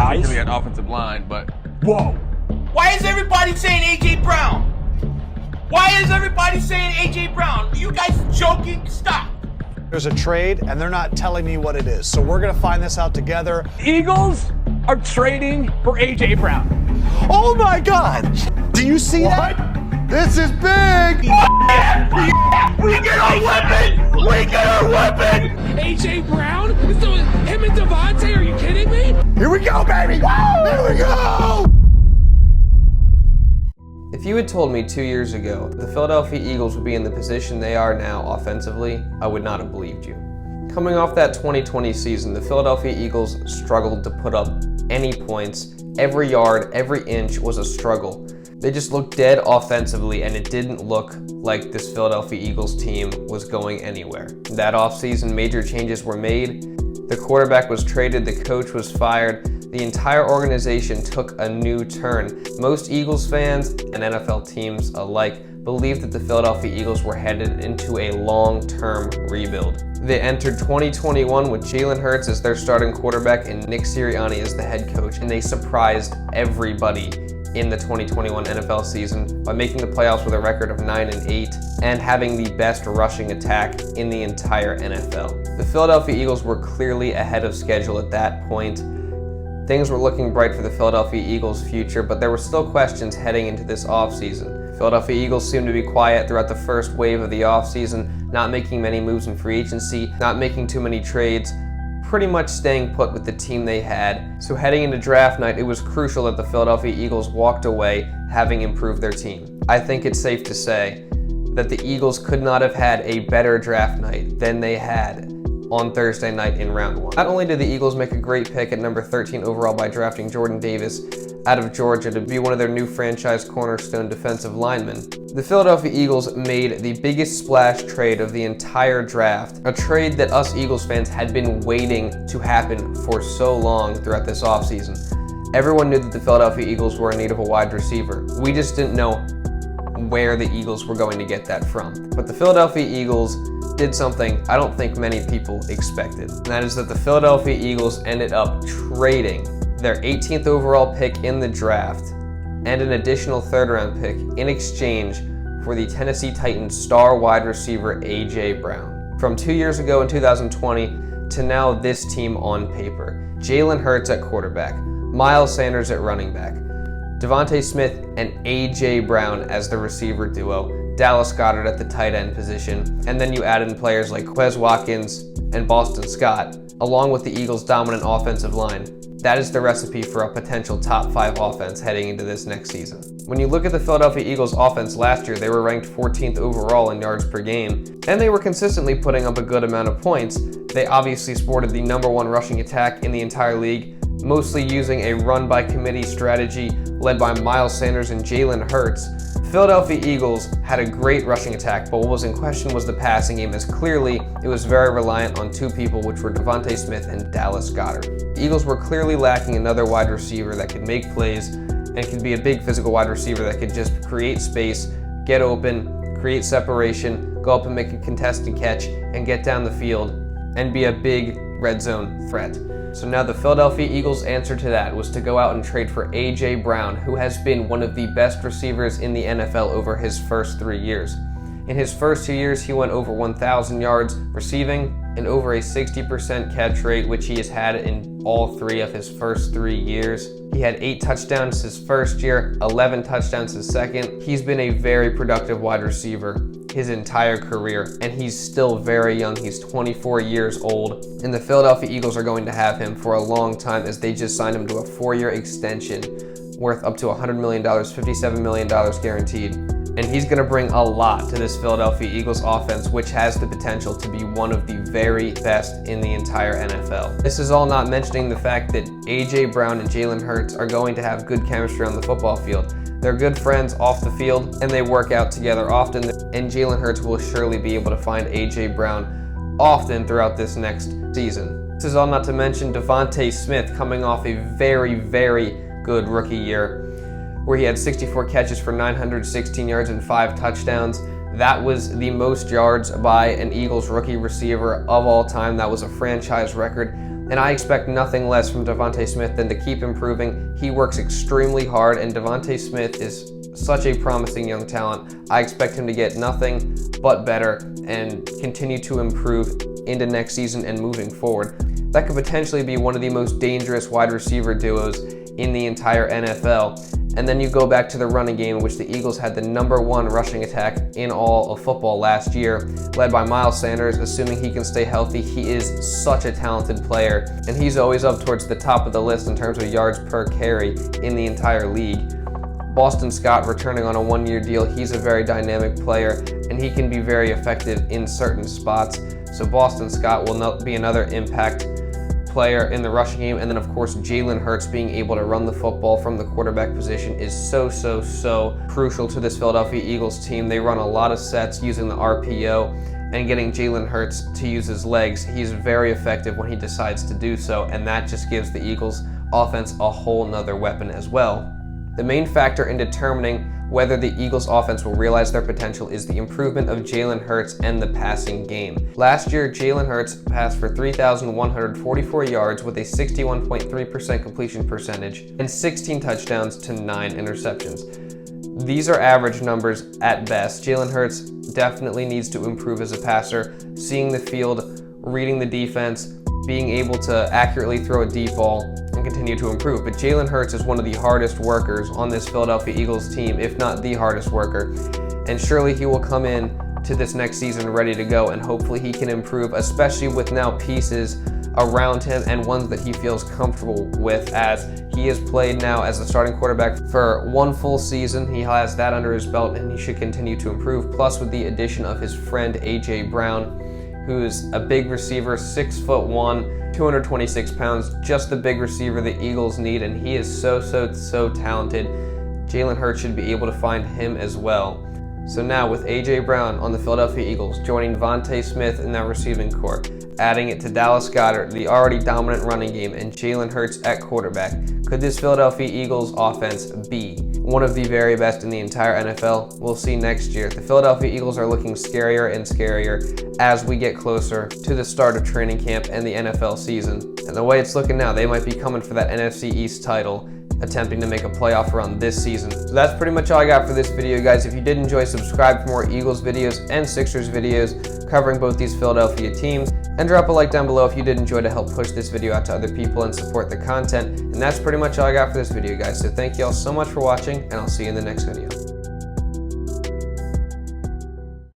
guys. Particularly at offensive line, but Whoa. Why is everybody saying AJ Brwon? Why is everybody saying AJ Brwon? Are you guys joking? Stop. There's a trade, and they're not telling me what it is. So we're going to find this out together. Eagles are trading for AJ Brwon. Oh, my God. Do you see that? This is big. We get our weapon! We get our weapon! AJ Brwon? So him and Devonta? Are you kidding me? Here we go, baby. Here we go. If you had told me 2 years ago the Philadelphia Eagles would be in the position they are now offensively, I would not have believed you. Coming off that 2020 season, the Philadelphia Eagles struggled to put up any points. Every yard, every inch was a struggle. They just looked dead offensively, and it didn't look like this Philadelphia Eagles team was going anywhere. That offseason, major changes were made. The quarterback was traded, the coach was fired. The entire organization took a new turn. Most Eagles fans and NFL teams alike believed that the Philadelphia Eagles were headed into a long-term rebuild. They entered 2021 with Jalen Hurts as their starting quarterback and Nick Sirianni as the head coach, and they surprised everybody in the 2021 NFL season by making the playoffs with a record of 9-8 and having the best rushing attack in the entire NFL. The Philadelphia Eagles were clearly ahead of schedule at that point. Things were looking bright for the Philadelphia Eagles' future, but there were still questions heading into this offseason. Philadelphia Eagles seemed to be quiet throughout the first wave of the offseason, not making many moves in free agency, not making too many trades, pretty much staying put with the team they had. So heading into draft night, it was crucial that the Philadelphia Eagles walked away having improved their team. I think it's safe to say that the Eagles could not have had a better draft night than they had on Thursday night in round 1. Not only did the Eagles make a great pick at number 13 overall by drafting Jordan Davis out of Georgia to be one of their new franchise cornerstone defensive linemen, the Philadelphia Eagles made the biggest splash trade of the entire draft, a trade that us Eagles fans had been waiting to happen for so long throughout this offseason. Everyone knew that the Philadelphia Eagles were in need of a wide receiver. We just didn't know where the Eagles were going to get that from. But the Philadelphia Eagles did something I don't think many people expected, and that is that the Philadelphia Eagles ended up trading their 18th overall pick in the draft and an additional third-round pick in exchange for the Tennessee Titans star wide receiver AJ Brwon. From 2 years ago in 2020 to now this team on paper. Jalen Hurts at quarterback, Miles Sanders at running back, Devonta Smith and AJ Brwon as the receiver duo, Dallas Goedert at the tight end position, and then you add in players like Quez Watkins and Boston Scott, along with the Eagles' dominant offensive line. That is the recipe for a potential top 5 offense heading into this next season. When you look at the Philadelphia Eagles offense last year, they were ranked 14th overall in yards per game, and they were consistently putting up a good amount of points. They obviously sported the number 1 rushing attack in the entire league, mostly using a run-by-committee strategy led by Miles Sanders and Jalen Hurts. Philadelphia Eagles had a great rushing attack, but what was in question was the passing game, as clearly it was very reliant on 2 people, which were Devonta Smith and Dallas Goedert. The Eagles were clearly lacking another wide receiver that could make plays and could be a big physical wide receiver that could just create space, get open, create separation, go up and make a contested catch, and get down the field and be a big red zone threat. So now the Philadelphia Eagles' answer to that was to go out and trade for AJ Brwon, who has been one of the best receivers in the NFL over his first 3 years. In his first 2 years, he went over 1,000 yards receiving and over a 60% catch rate, which he has had in all 3 of his first 3 years. He had 8 touchdowns his first year, 11 touchdowns his second. He's been a very productive wide receiver his entire career, and he's still very young. He's 24 years old, and the Philadelphia Eagles are going to have him for a long time, as they just signed him to a 4-year extension worth up to $100 million, $57 million guaranteed. And he's going to bring a lot to this Philadelphia Eagles offense, which has the potential to be one of the very best in the entire NFL. This is all not mentioning the fact that AJ Brwon and Jalen Hurts are going to have good chemistry on the football field. They're good friends off the field, and they work out together often, and Jalen Hurts will surely be able to find AJ Brwon often throughout this next season. This is all not to mention Devonta Smith coming off a very, very good rookie year, where he had 64 catches for 916 yards and 5 touchdowns. That was the most yards by an Eagles rookie receiver of all time. That was a franchise record. And I expect nothing less from Devonta Smith than to keep improving. He works extremely hard, and Devonta Smith is such a promising young talent. I expect him to get nothing but better and continue to improve into next season and moving forward. That could potentially be one of the most dangerous wide receiver duos in the entire NFL. And then you go back to the running game, in which the Eagles had the #1 rushing attack in all of football last year, led by Miles Sanders. Assuming he can stay healthy, he is such a talented player, and he's always up towards the top of the list in terms of yards per carry in the entire league. Boston Scott returning on a 1-year deal. He's a very dynamic player, and he can be very effective in certain spots. So Boston Scott will be another impact player in the rushing game. And then of course Jalen Hurts being able to run the football from the quarterback position is so crucial to this Philadelphia Eagles team. They run a lot of sets using the RPO, and getting Jalen Hurts to use his legs, he's very effective when he decides to do so, and that just gives the Eagles offense a whole nother weapon as well. The main factor in determining whether the Eagles offense will realize their potential is the improvement of Jalen Hurts and the passing game. Last year, Jalen Hurts passed for 3,144 yards with a 61.3% completion percentage and 16 touchdowns to 9 interceptions. These are average numbers at best. Jalen Hurts definitely needs to improve as a passer, seeing the field, reading the defense, being able to accurately throw a deep ball, and continue to improve. But Jalen Hurts is one of the hardest workers on this Philadelphia Eagles team, if not the hardest worker. And surely he will come in to this next season ready to go, and hopefully he can improve, especially with now pieces around him and ones that he feels comfortable with, as he has played now as a starting quarterback for 1 full season. He has that under his belt, and he should continue to improve. Plus with the addition of his friend AJ Brwon, who is a big receiver, 6'1", 226 pounds, just the big receiver the Eagles need, and he is so talented. Jalen Hurts should be able to find him as well. So now with AJ Brwon on the Philadelphia Eagles, joining Devonta Smith in that receiving corps, adding it to Dallas Goedert, the already dominant running game, and Jalen Hurts at quarterback, could this Philadelphia Eagles offense be one of the very best in the entire NFL? We'll see next year. The Philadelphia Eagles are looking scarier and scarier as we get closer to the start of training camp and the NFL season. And the way it's looking now, they might be coming for that NFC East title, attempting to make a playoff run this season. So that's pretty much all I got for this video, guys. If you did enjoy, subscribe for more Eagles videos and Sixers videos covering both these Philadelphia teams. And drop a like down below if you did enjoy, to help push this video out to other people and support the content. And that's pretty much all I got for this video, guys. So thank you all so much for watching, and I'll see you in the next video.